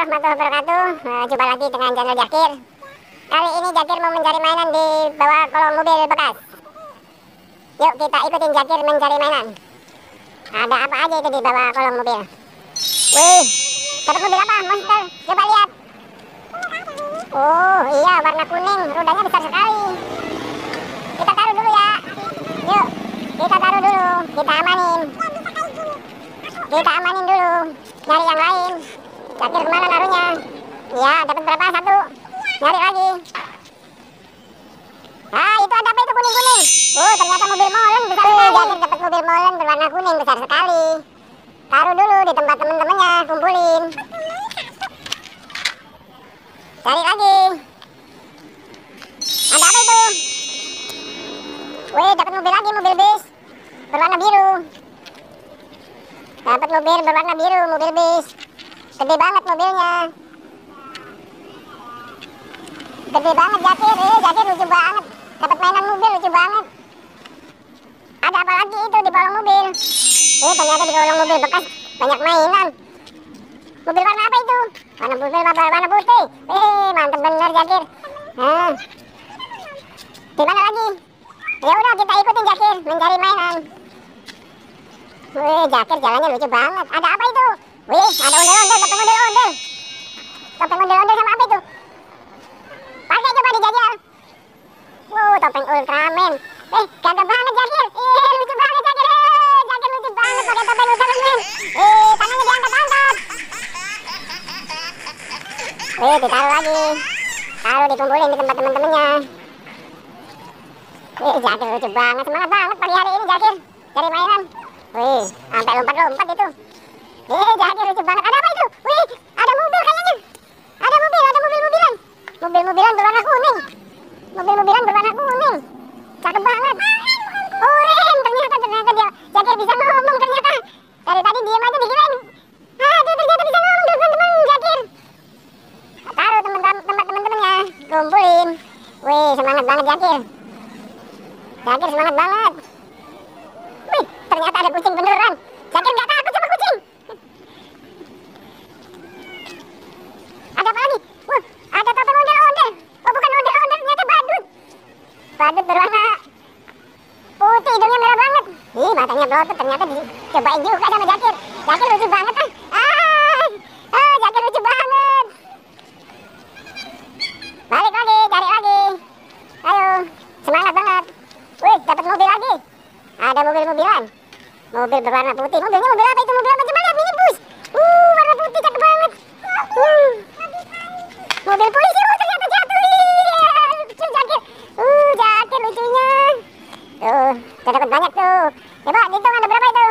warahmatullahi wabarakatuh. Jumpa lagi dengan channel Jakir. Kali ini Jakir mau mencari mainan di bawah kolong mobil bekas. Yuk kita ikutin Jakir mencari mainan. Ada apa aja itu di bawah kolong mobil? Wih, dapat mobil apa? Monster. Coba lihat. Oh iya, warna kuning. Rodanya besar sekali. Kita taruh dulu ya. Yuk, kita taruh dulu. Kita amanin. Kita amanin dulu. Nyari yang lain. Jakir kemana naruhnya? Ya, dapat berapa? Satu. Nyari lagi. Ah, itu ada apa itu kuning-kuning? Oh, ternyata mobil molen besar sekali. Jakir dapat mobil molen berwarna kuning besar sekali. Taruh dulu di tempat teman-temannya, kumpulin. Cari lagi. Ada apa itu? Wih, dapat mobil lagi, mobil bis berwarna biru. Dapat mobil berwarna biru, mobil bis. Gede banget mobilnya. Gede banget Jakir, Jakir lucu banget. Dapat mainan mobil lucu banget. Ada apa lagi itu di kolong mobil? Ternyata di kolong mobil bekas banyak mainan. Mobil warna apa itu? Warna mobil warna putih. Mantap bener Jakir. Di mana lagi? Ya udah kita ikutin Jakir mencari mainan. Jakir jalannya lucu banget. Ada apa itu? Ada ondel-ondel, topeng ondel-ondel. Topeng ondel-ondel sama apa itu? Pakai coba dijajal. Topeng Ultraman. Ganteng banget Jakir. Lucu banget Jakir. Jakir lucu banget pakai topeng Ultraman. Tangannya diangkat-angkat. Ditaruh lagi. Taruh dikumpulin di tempat teman-temannya. Jakir lucu banget. Semangat banget pagi hari ini Jakir. Cari mainan. Sampai lompat-lompat itu. Jakir lucu banget. Ada apa itu? Ada mobil kayaknya. Ada mobil-mobilan. Mobil-mobilan berwarna kuning. Mobil-mobilan berwarna kuning. Cakep banget. Keren. Ternyata dia. Jakir bisa ngomong ternyata. Dari tadi diem aja dikirain. Dia ternyata bisa ngomong teman-teman Jakir. Taruh tempat teman-temannya. Kumpulin. Semangat banget Jakir. Jakir semangat banget. Ternyata ada kucing beneran. Jakir nggak takut sama kucing. Ada apa lagi? Ada topeng ondel-ondel. Bukan ondel-ondel, ternyata badut. Badut berwarna putih, hidungnya merah banget. Matanya blotot, ternyata dicobain juga sama Jakir. Jakir lucu banget Jakir lucu banget. Balik lagi, cari lagi. Ayo, semangat banget. Dapat mobil lagi. Ada mobil-mobilan. Mobil berwarna putih. Mobilnya mobil apa itu? Mobil apa? Coba lihat, minibus. Warna putih cakep banget. Mobil polisi. Ternyata jatuh. Lucu Jakir. Jakir lucunya. Udah dapat banyak tuh. Coba dihitung ada berapa itu?